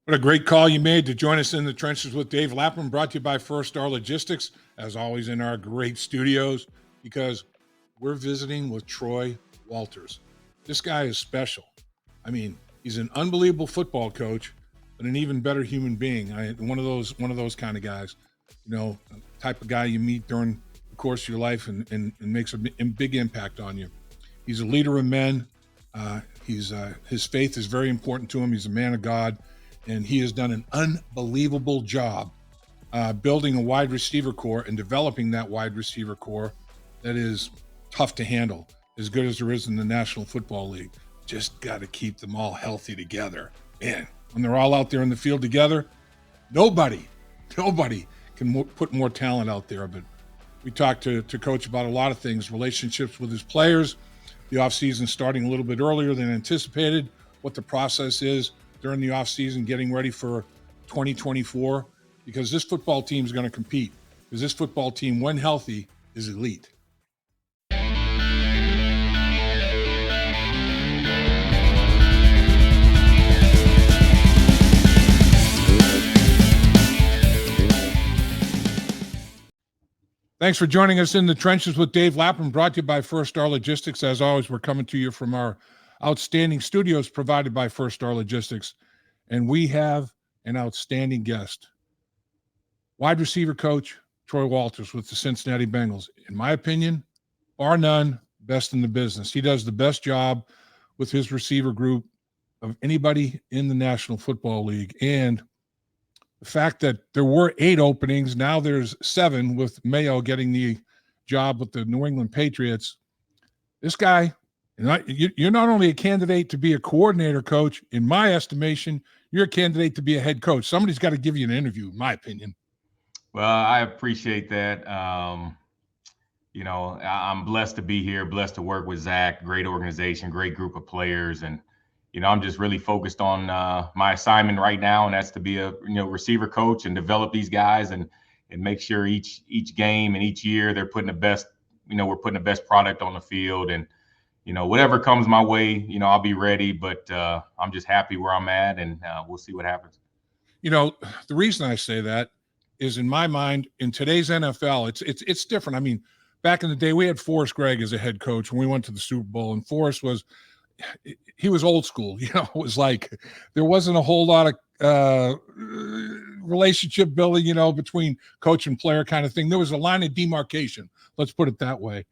What a great call you made to join us in the trenches with Dave Lapham, brought to you by First Star Logistics, as always in our great studios, because we're visiting with Troy Walters. This guy is special. I mean, he's an unbelievable football coach, but an even better human being. One of those kind of guys, type of guy you meet during the course of your life and makes a big impact on you. He's a leader of men. His faith is very important to him. He's a man of God. And he has done an unbelievable job building a wide receiver core and developing that wide receiver core that is tough to handle, as good as there is in the National Football League. Just got to keep them all healthy together. Man, when they're all out there in the field together, nobody can put more talent out there. But we talked to Coach about a lot of things, relationships with his players, the offseason starting a little bit earlier than anticipated, what the process is during the offseason, getting ready for 2024, because this football team is going to compete. Because this football team, when healthy, is elite. Thanks for joining us in the trenches with Dave Lapham, brought to you by First Star Logistics. As always, we're coming to you from our outstanding studios provided by First Star Logistics. And we have an outstanding guest, wide receiver coach Troy Walters with the Cincinnati Bengals. In my opinion, bar none, best in the business. He does the best job with his receiver group of anybody in the National Football League. And the fact that there were 8 openings, now there's 7 with Mayo getting the job with the New England Patriots. This guy, you're not only a candidate to be a coordinator, coach. In my estimation, you're a candidate to be a head coach. Somebody's got to give you an interview, in my opinion. Well, I appreciate that. I'm blessed to be here, blessed to work with Zach. Great organization, great group of players, and I'm just really focused on my assignment right now, and that's to be a receiver coach and develop these guys and make sure each game and each year they're putting the best. We're putting the best product on the field, and whatever comes my way, I'll be ready. But I'm just happy where I'm at, and we'll see what happens. The reason I say that is, in my mind, in today's NFL, it's different. I mean, back in the day, we had Forrest Gregg as a head coach when we went to the Super Bowl, and Forrest was old school. It was like there wasn't a whole lot of relationship building, between coach and player kind of thing. There was a line of demarcation. Let's put it that way.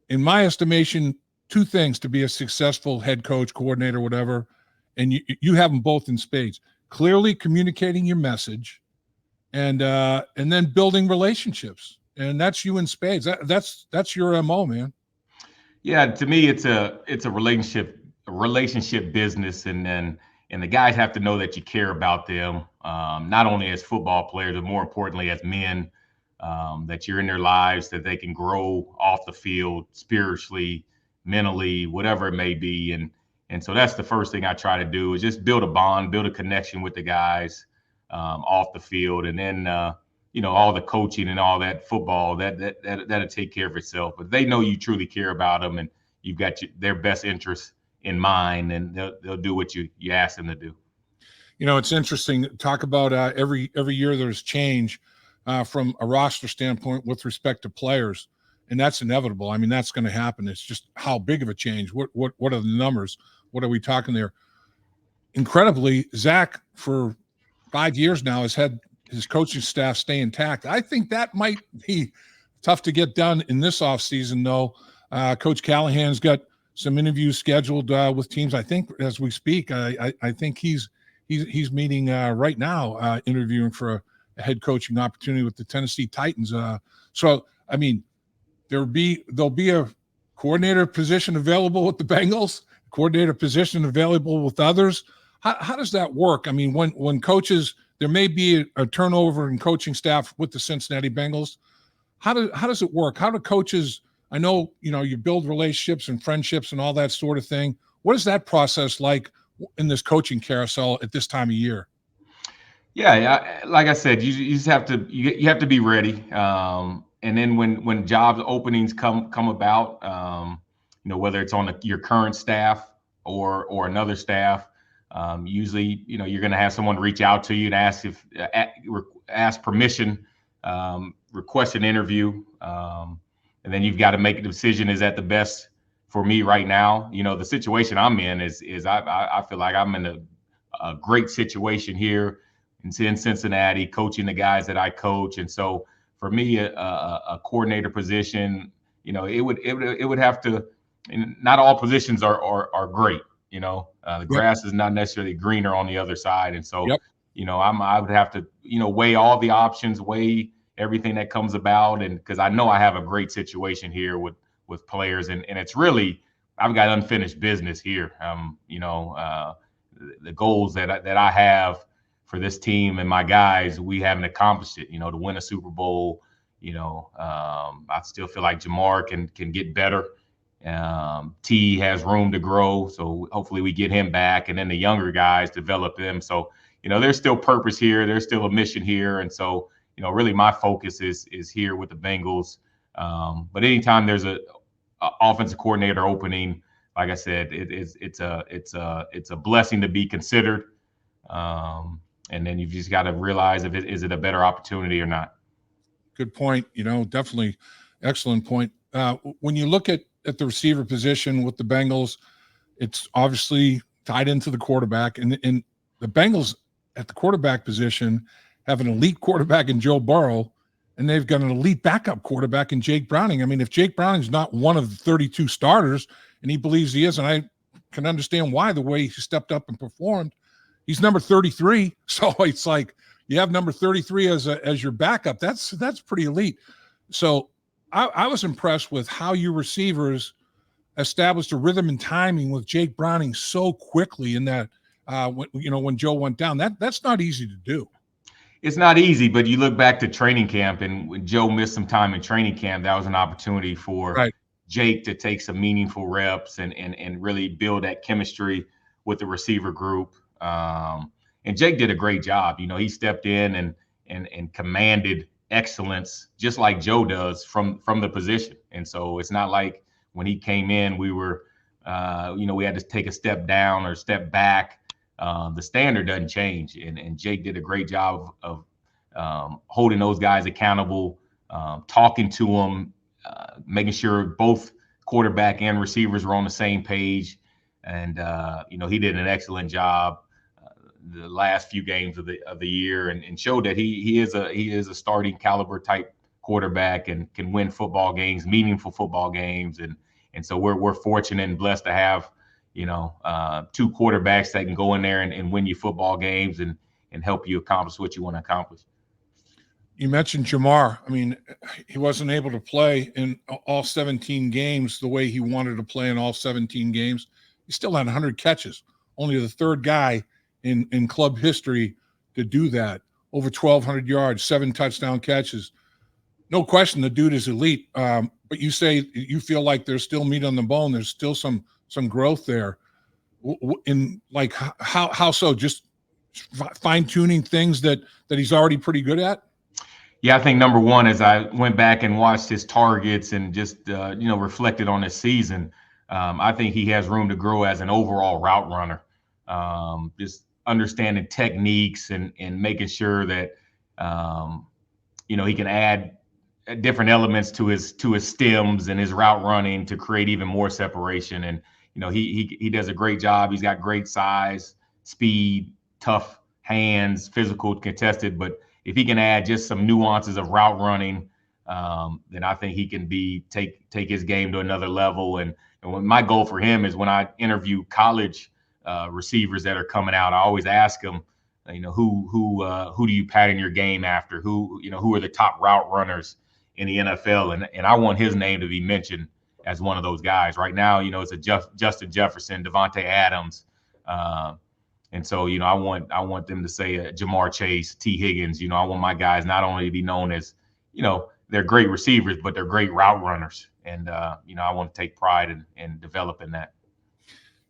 In my estimation, 2 things to be a successful head coach, coordinator, whatever, and you have them both in spades. Clearly communicating your message, and then building relationships, and that's you in spades. That's your MO, man. Yeah, to me, it's a relationship business, and the guys have to know that you care about them, not only as football players, but more importantly as men. That you're in their lives, that they can grow off the field spiritually, mentally, whatever it may be. And so that's the first thing I try to do, is just build a bond, build a connection with the guys off the field. And then, all the coaching and all that football, that'll take care of itself. But they know you truly care about them, and you've got their best interests in mind, and they'll do what you ask them to do. It's interesting. Talk about every year there's change from a roster standpoint with respect to players. And that's inevitable. I mean, that's going to happen. It's just how big of a change. What are the numbers? What are we talking there? Incredibly, Zach, for 5 years now, has had his coaching staff stay intact. I think that might be tough to get done in this offseason, though. Coach Callahan's got some interviews scheduled with teams, I think, as we speak. I think he's meeting right now, interviewing for a head coaching opportunity with the Tennessee Titans. So, I mean, there'll be a coordinator position available with the Bengals, coordinator position available with others. How does that work? I mean, when coaches, there may be a turnover in coaching staff with the Cincinnati Bengals. How does it work? How do coaches, I know, you build relationships and friendships and all that sort of thing. What is that process like in this coaching carousel at this time of year? Yeah, like I said, you just have to you have to be ready. And then when job openings come about, whether it's on your current staff or another staff, Usually, you're going to have someone reach out to you and ask permission, request an interview, and then you've got to make a decision: is that the best for me right now? The situation I'm in is I feel like I'm in a great situation here in Cincinnati, coaching the guys that I coach, and so for me, a coordinator position, it would have to. And not all positions are great. The Yep. grass is not necessarily greener on the other side, and so Yep. I would have to weigh all the options, weigh everything that comes about, and because I know I have a great situation here with players, and it's really, I've got unfinished business here. The goals that I have for this team and my guys, we haven't accomplished it. To win a Super Bowl. I still feel like Jamar can get better. T has room to grow, so hopefully we get him back, and then the younger guys develop them. So there's still purpose here, there's still a mission here, and so really my focus is here with the Bengals. But anytime there's a offensive coordinator opening, like I said, it's a blessing to be considered, and then you've just got to realize is it a better opportunity or not. Good point. Definitely excellent point. When you look at the receiver position with the Bengals, it's obviously tied into the quarterback, and the Bengals at the quarterback position have an elite quarterback in Joe Burrow, and they've got an elite backup quarterback in Jake Browning. I mean, if Jake Browning's not one of the 32 starters, and he believes he is, and I can understand why, the way he stepped up and performed, he's number 33. So it's like you have number 33 as your backup. That's pretty elite. So I was impressed with how your receivers established a rhythm and timing with Jake Browning so quickly in that when Joe went down. That's not easy to do. It's not easy, but you look back to training camp, and when Joe missed some time in training camp, that was an opportunity for Right. Jake to take some meaningful reps and really build that chemistry with the receiver group. And Jake did a great job. He stepped in and commanded excellence, just like Joe does from the position. And so it's not like when he came in, we were, we had to take a step down or step back. The standard doesn't change, and Jake did a great job of holding those guys accountable, talking to them, making sure both quarterback and receivers were on the same page. And he did an excellent job the last few games of the year, and showed that he is a starting caliber type quarterback and can win football games, meaningful football games, and so we're fortunate and blessed to have two quarterbacks that can go in there and win you football games and help you accomplish what you want to accomplish. You mentioned Jamar. I mean, he wasn't able to play in all 17 games the way he wanted to play in all 17 games. He still had 100 catches, only the third guy in club history to do that. Over 1,200 yards, 7 touchdown catches. No question, the dude is elite. But you say you feel like there's still meat on the bone. There's still some growth there. In like how so? Just fine tuning things that he's already pretty good at. Yeah, I think number one, as I went back and watched his targets and just reflected on his season, I think he has room to grow as an overall route runner. Just understanding techniques and making sure that he can add different elements to his stems and his route running to create even more separation. And he does a great job. He's got great size, speed, tough hands, physical, contested. But if he can add just some nuances of route running, then I think he can take his game to another level. And my goal for him is when I interview college receivers that are coming out, I always ask them, who do you pattern your game after? Who are the top route runners in the NFL? And I want his name to be mentioned as one of those guys. Right now, it's a Justin Jefferson, Devontae Adams. And so, I want them to say Jamar Chase, T. Higgins. I want my guys not only to be known as, they're great receivers, but they're great route runners. And, I want to take pride in developing that.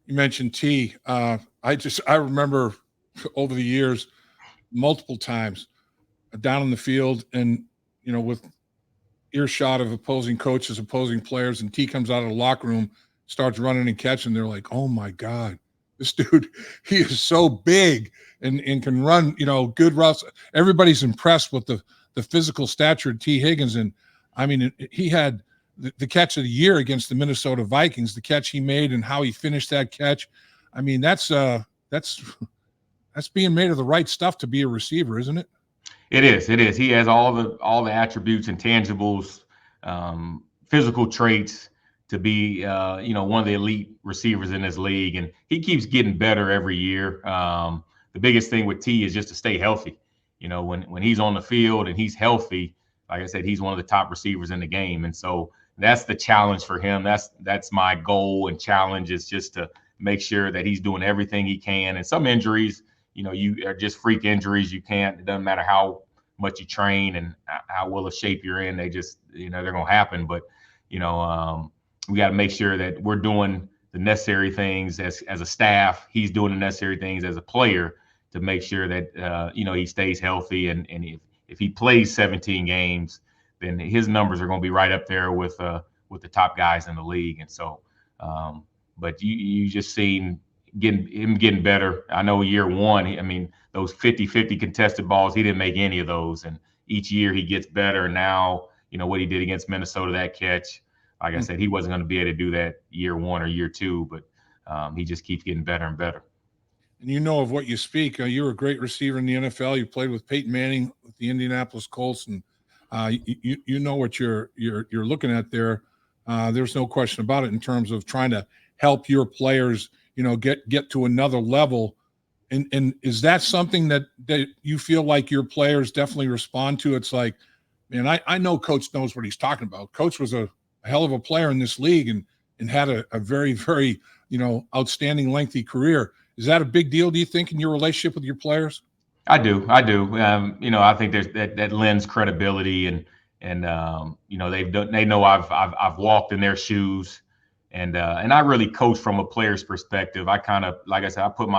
You mentioned T. I remember over the years, multiple times down in the field and, with earshot of opposing coaches, opposing players, and T comes out of the locker room, starts running and catching. They're like, oh my God, This dude, he is so big and can run, good routes. Everybody's impressed with the physical stature of T. Higgins. And I mean, he had the catch of the year against the Minnesota Vikings, the catch he made and how he finished that catch. I mean, that's being made of the right stuff to be a receiver, isn't it? It is. It is. He has all the attributes, intangibles, physical traits to be, one of the elite receivers in this league, and he keeps getting better every year. The biggest thing with T is just to stay healthy. When he's on the field and he's healthy, like I said, he's one of the top receivers in the game, and so that's the challenge for him. That's my goal and challenge, is just to make sure that he's doing everything he can. And some injuries, you are just freak injuries. You can't. It doesn't matter how much you train and how well a shape you're in. They just, they're gonna happen. But we got to make sure that we're doing the necessary things as a staff. He's doing the necessary things as a player to make sure that he stays healthy. And if he plays 17 games, then his numbers are going to be right up there with the top guys in the league. And so, but you just seen him getting better. I know year one, I mean, those 50-50 contested balls, he didn't make any of those. And each year he gets better. And now, what he did against Minnesota, that catch, like I said, he wasn't going to be able to do that year one or year two, but he just keeps getting better and better. And you know of what you speak. You were a great receiver in the NFL. You played with Peyton Manning with the Indianapolis Colts, and you know what you're looking at there. There's no question about it in terms of trying to help your players, get to another level. And is that something that you feel like your players definitely respond to? It's like, man, I know Coach knows what he's talking about. Coach was a hell of a player in this league and had a very, very, outstanding, lengthy career. Is that a big deal, do you think, in your relationship with your players? I do. I think there's that lends credibility, and they know I've walked in their shoes, and I really coach from a player's perspective. I kind of, like I said, I put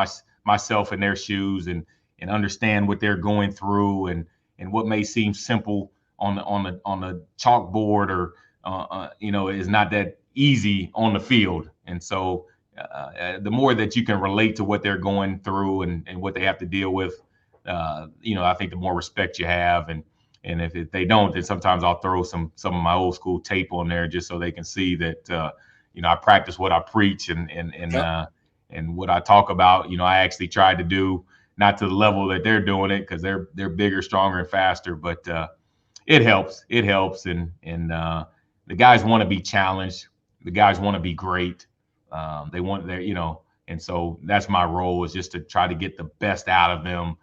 myself in their shoes and understand what they're going through, and what may seem simple on the chalkboard or is not that easy on the field. And so the more that you can relate to what they're going through and what they have to deal with, I think the more respect you have. And if they don't, then sometimes I'll throw some of my old school tape on there just so they can see that I practice what I preach, and what I talk about. I actually tried to do, not to the level that they're doing it, because they're bigger, stronger, and faster. But it helps. It helps, and the guys want to be challenged. The guys want to be great. They want their, and so that's my role, is just to try to get the best out of them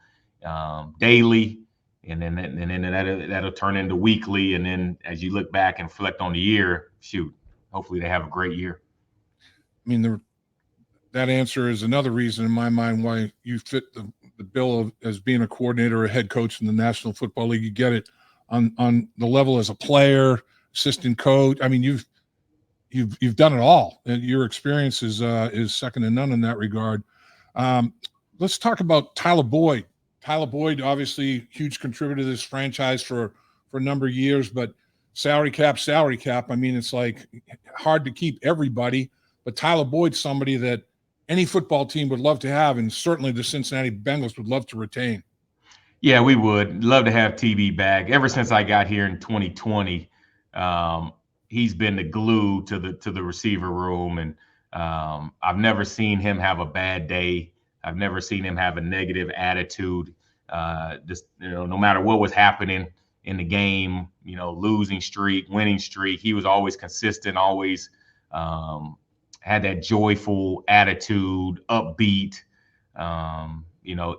daily, and then that'll turn into weekly. And then as you look back and reflect on the year, hopefully they have a great year. I mean, that answer is another reason in my mind why you fit the bill as being a coordinator or a head coach in the National Football League. You get it on the level as a player, assistant coach. I mean, you've done it all, and your experience is second to none in that regard. Let's talk about Tyler Boyd. Tyler Boyd, obviously, huge contributor to this franchise for a number of years, but salary cap. I mean, it's like hard to keep everybody, but Tyler Boyd's somebody that any football team would love to have, and certainly the Cincinnati Bengals would love to retain. Yeah, we would love to have TB back. Ever since I got here in 2020, he's been the glue to the receiver room, and I've never seen him have a bad day. I've never seen him have a negative attitude. No matter what was happening in the game, losing streak, winning streak, he was always consistent, always had that joyful attitude, upbeat,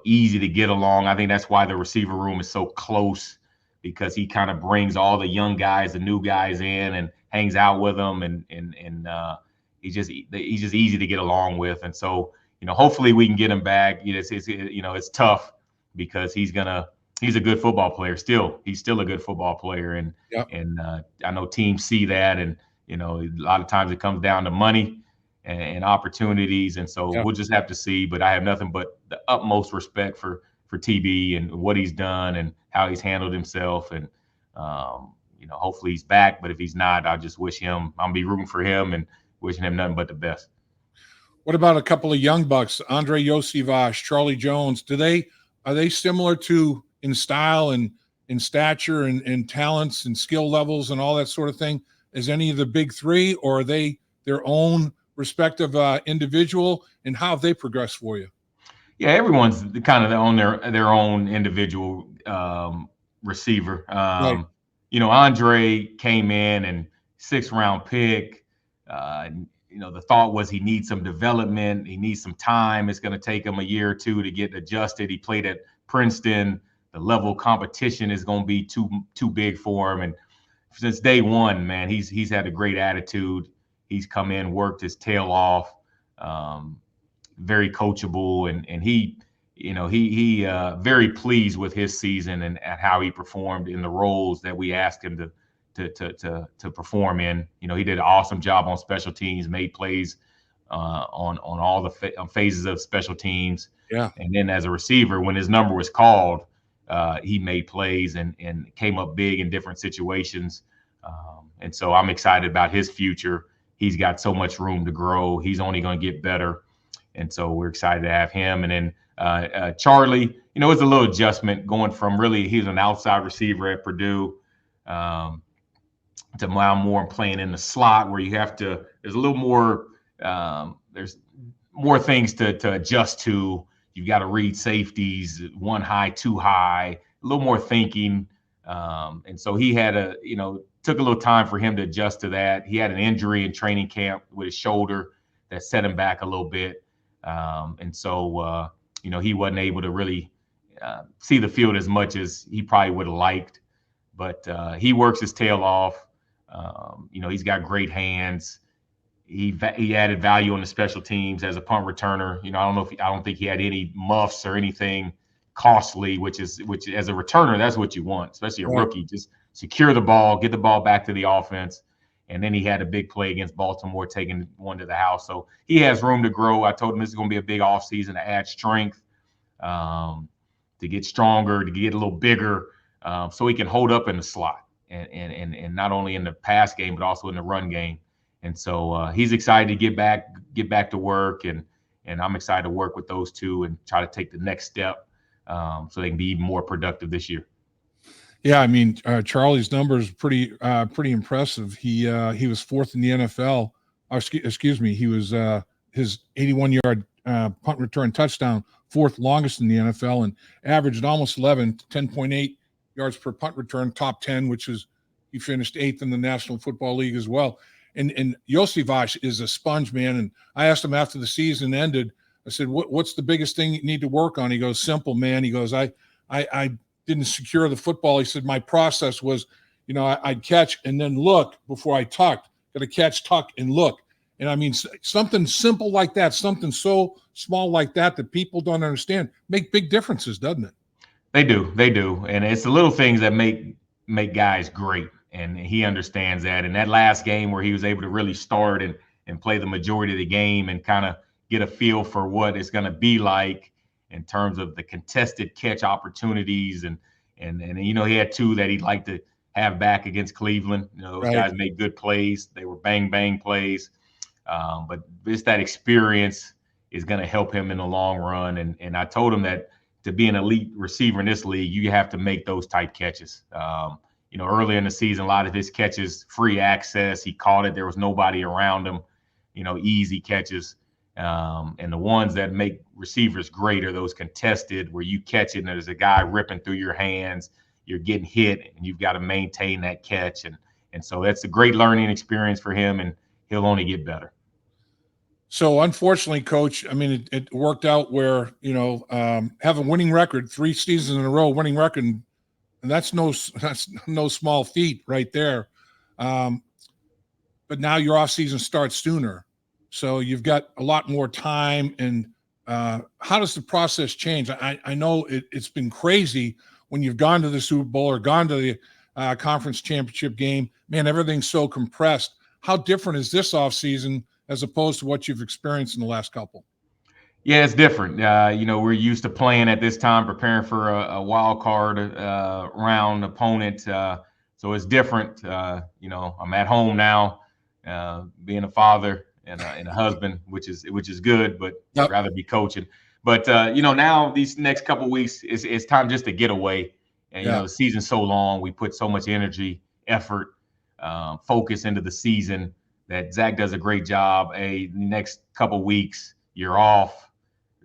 easy to get along. I think that's why the receiver room is so close, because he kind of brings all the young guys, the new guys in, and hangs out with them, and he's just easy to get along with. And so, hopefully we can get him back. It's tough, because he's a good football player still. He's still a good football player, and Yep. and I know teams see that, and a lot of times it comes down to money and opportunities, and so Yeah. we'll just have to see. But I have nothing but the utmost respect for TB and what he's done and how he's handled himself, and hopefully he's back. But if he's not, I just wish him. I'll be rooting for him and wishing him nothing but the best. What about a couple of young bucks, Andrei Iosivas, Charlie Jones? Are they similar to in style and in stature and talents and skill levels and all that sort of thing as any of the big three, or are they their own respective individual, and how have they progressed for you? Yeah, everyone's kind of on their own individual receiver. Right. Andre came in and 6th-round pick. Uh, the thought was he needs some development. He needs some time. It's going to take him a year or two to get adjusted. He played at Princeton. The level of competition is going to be too big for him. And since day one, man, he's had a great attitude. He's come in, worked his tail off. Very coachable, and he very pleased with his season and how he performed in the roles that we asked him to perform in. He did an awesome job on special teams, made plays on all the phases of special teams. Yeah. And then as a receiver, when his number was called, he made plays and came up big in different situations. And so I'm excited about his future. He's got so much room to grow. He's only going to get better. And so we're excited to have him. And then Charlie, it was a little adjustment going from he was an outside receiver at Purdue to now more playing in the slot where there's a little more, there's more things to adjust to. You've got to read safeties, one high, two high, a little more thinking. And so he had took a little time for him to adjust to that. He had an injury in training camp with his shoulder that set him back a little bit. And so, he wasn't able to really see the field as much as he probably would have liked. But he works his tail off. He's got great hands. He added value on the special teams as a punt returner. I don't think he had any muffs or anything costly, which as a returner, that's what you want, especially a rookie. Just secure the ball, get the ball back to the offense. And then he had a big play against Baltimore, taking one to the house. So he has room to grow. I told him this is going to be a big offseason to add strength, to get stronger, to get a little bigger, so he can hold up in the slot and not only in the pass game, but also in the run game. And so he's excited to get back to work. And I'm excited to work with those two and try to take the next step so they can be even more productive this year. Yeah, I mean, Charlie's numbers pretty impressive. He was 4th in the NFL. Excuse me, he was his 81-yard punt return touchdown, 4th longest in the NFL, and averaged almost 10.8 yards per punt return, top 10, which is he finished 8th in the National Football League as well. And Iosivas is a sponge, man. And I asked him after the season ended, I said, "What's the biggest thing you need to work on?" He goes, "Simple, man." He goes, I didn't secure the football. He said, my process was, I'd catch and then look before I tucked. Got to catch, tuck, and look. And I mean, something simple like that, something so small like that people don't understand, make big differences, doesn't it? They do. And it's the little things that make guys great. And he understands that. And that last game where he was able to really start and play the majority of the game and kind of get a feel for what it's going to be like in terms of the contested catch opportunities. And he had 2 that he'd like to have back against Cleveland. Those guys made good plays. They were bang plays. But just that experience is going to help him in the long run. And I told him that to be an elite receiver in this league, you have to make those type catches. Earlier in the season, a lot of his catches, free access, he caught it. There was nobody around him, easy catches. And the ones that make receivers great are those contested where you catch it and there's a guy ripping through your hands, you're getting hit, and you've got to maintain that catch. And so that's a great learning experience for him, and he'll only get better. So unfortunately, Coach, I mean, it worked out where, have a winning record, 3 seasons in a row, winning record, and that's no small feat right there. But now your off season starts sooner. So you've got a lot more time. And how does the process change? I know it's been crazy when you've gone to the Super Bowl or gone to the conference championship game. Man, everything's so compressed. How different is this offseason as opposed to what you've experienced in the last couple? Yeah, it's different. We're used to playing at this time, preparing for a wild card round opponent. So it's different. I'm at home now, being a father and a husband, which is good, but Yep. rather be coaching. But now these next couple of weeks, it's time just to get away. And Yeah. the season's so long, we put so much energy, effort, focus into the season that Zach does a great job. The next couple of weeks, you're off,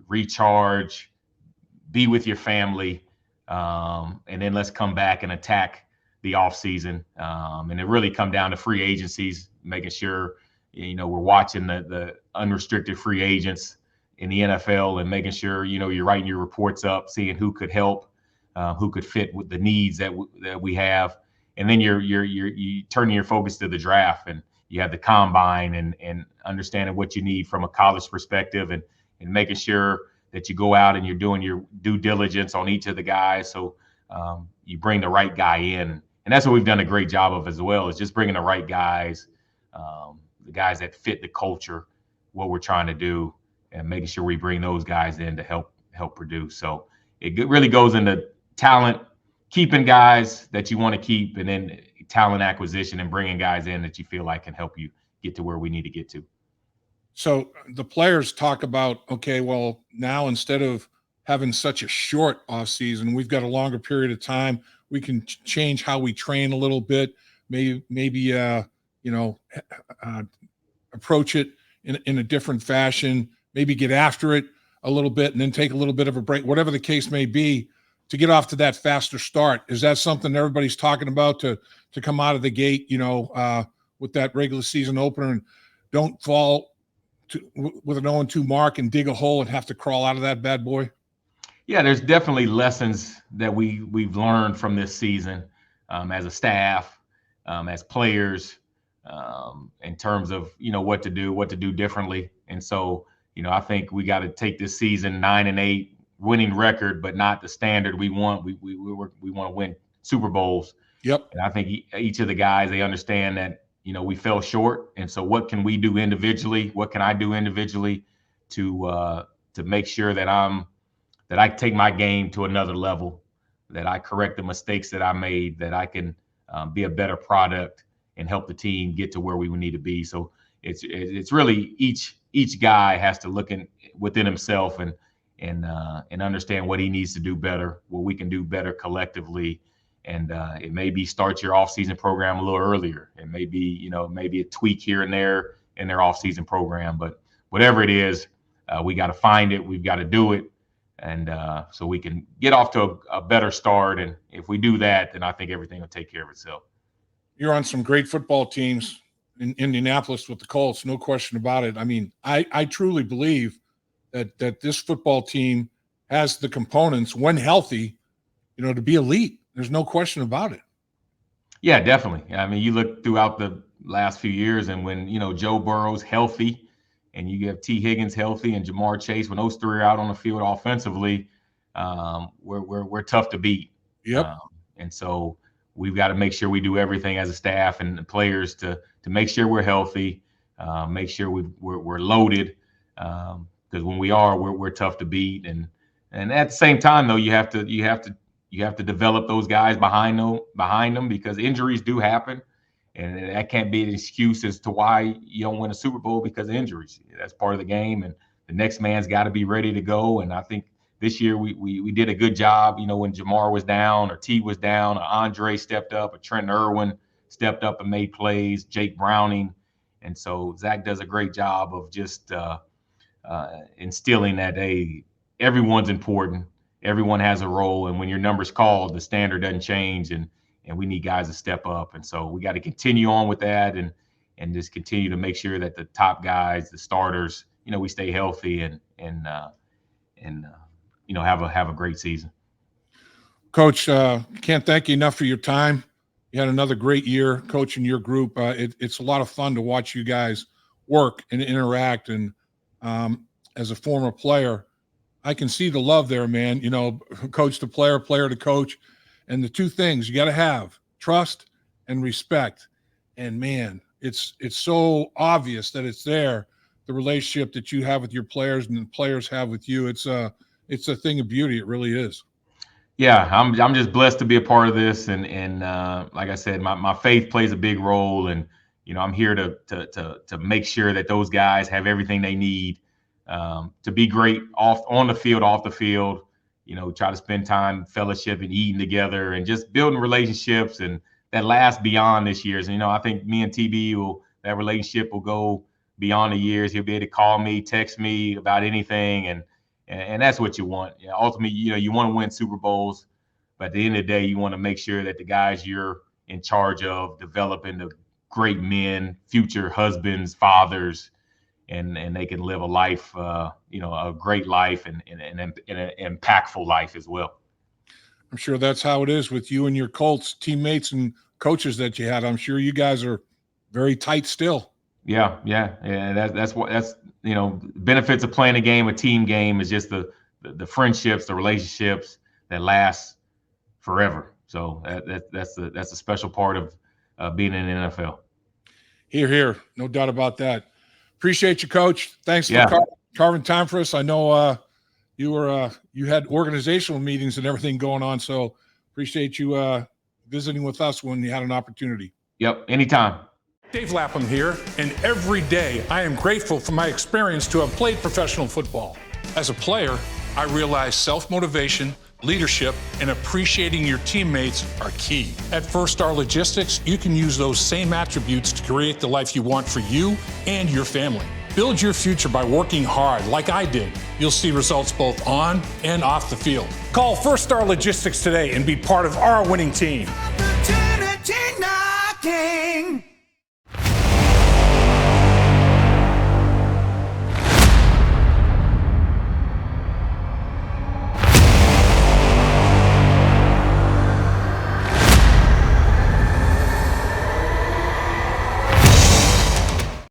recharge, be with your family, and then let's come back and attack the offseason. And it really come down to free agencies, making sure we're watching the unrestricted free agents in the NFL and making sure you're writing your reports up, seeing who could help, who could fit with the needs that we have, and then you turning your focus to the draft, and you have the combine and understanding what you need from a college perspective, and making sure that you go out and you're doing your due diligence on each of the guys, so you bring the right guy in. And that's what we've done a great job of as well, is just bringing the right guys, the guys that fit the culture, what we're trying to do, and making sure we bring those guys in to help produce. So it really goes into talent, keeping guys that you want to keep, and then talent acquisition and bringing guys in that you feel like can help you get to where we need to get to. So the players talk about, okay, well, now instead of having such a short off season, we've got a longer period of time. We can change how we train a little bit, maybe approach it in a different fashion, maybe get after it a little bit and then take a little bit of a break, whatever the case may be, to get off to that faster start. Is that something everybody's talking about to come out of the gate, with that regular season opener, and don't fall with an 0-2 mark and dig a hole and have to crawl out of that bad boy? Yeah, there's definitely lessons that we've learned from this season, as a staff, as players, in terms of what to do differently. And so I think we got to take this season 9-8, winning record, but not the standard we want. We want to win Super Bowls. Yep. And I think each of the guys, they understand that we fell short, and so what can we do individually? What can I do individually to make sure that I take my game to another level, that I correct the mistakes that I made, that I can be a better product and help the team get to where we need to be. So it's really each guy has to look within himself and understand what he needs to do better, what we can do better collectively. And it may be start your off-season program a little earlier. It may be maybe a tweak here and there in their off-season program, but whatever it is, we got to find it. We've got to do it. And so we can get off to a better start. And if we do that, then I think everything will take care of itself. You're on some great football teams in Indianapolis with the Colts, no question about it. I mean, I truly believe that this football team has the components, when healthy, to be elite. There's no question about it. Yeah, definitely. I mean, you look throughout the last few years, and when Joe Burrow's healthy, and you have T. Higgins healthy and Jamar Chase, when those three are out on the field offensively, we're tough to beat. Yep. And so we've got to make sure we do everything as a staff and the players to make sure we're healthy, make sure we're loaded, because when we are, we're tough to beat. And at the same time, though, you have to develop those guys behind them, because injuries do happen. And that can't be an excuse as to why you don't win a Super Bowl because of injuries. That's part of the game, and the next man's got to be ready to go. And I think this year we did a good job. When Jamar was down, or T was down, or Andre stepped up, or Trent Irwin stepped up and made plays, Jake Browning. And so Zach does a great job of just instilling that, hey, everyone's important. Everyone has a role. And when your number's called, the standard doesn't change. And we need guys to step up. And so we got to continue on with that and just continue to make sure that the top guys, the starters, we stay healthy and have a great season. Coach, can't thank you enough for your time. You had another great year coaching your group. It's a lot of fun to watch you guys work and interact. And as a former player, I can see the love there, man. Coach to player, player to coach. And the two things you got to have: trust and respect. And man, it's so obvious that it's there. The relationship that you have with your players and the players have with you, it's a thing of beauty. It really is. Yeah, I'm just blessed to be a part of this. And like I said, my faith plays a big role. And I'm here to make sure that those guys have everything they need to be great on the field, off the field. Try to spend time fellowship and eating together and just building relationships, and that lasts beyond this year's. And, I think me and TB that relationship will go beyond the years. He'll be able to call me, text me about anything. And that's what you want. Ultimately, you want to win Super Bowls, but at the end of the day, you want to make sure that the guys you're in charge of developing the great men, future husbands, fathers, and they can live a life, a great life and an impactful life as well. I'm sure that's how it is with you and your Colts teammates and coaches that you had. I'm sure you guys are very tight still. Yeah. That's benefits of playing a team game is just the friendships, the relationships that last forever. So that's a special part of being in the NFL. Here, no doubt about that. Appreciate you, Coach. Thanks for carving time for us. I know you had organizational meetings and everything going on, so appreciate you visiting with us when you had an opportunity. Yep, anytime. Dave Lapham here, and every day I am grateful for my experience to have played professional football. As a player, I realized self-motivation, leadership, and appreciating your teammates are key. At First Star Logistics, you can use those same attributes to create the life you want for you and your family. Build your future by working hard like I did. You'll see results both on and off the field. Call First Star Logistics today and be part of our winning team. Opportunity knocking.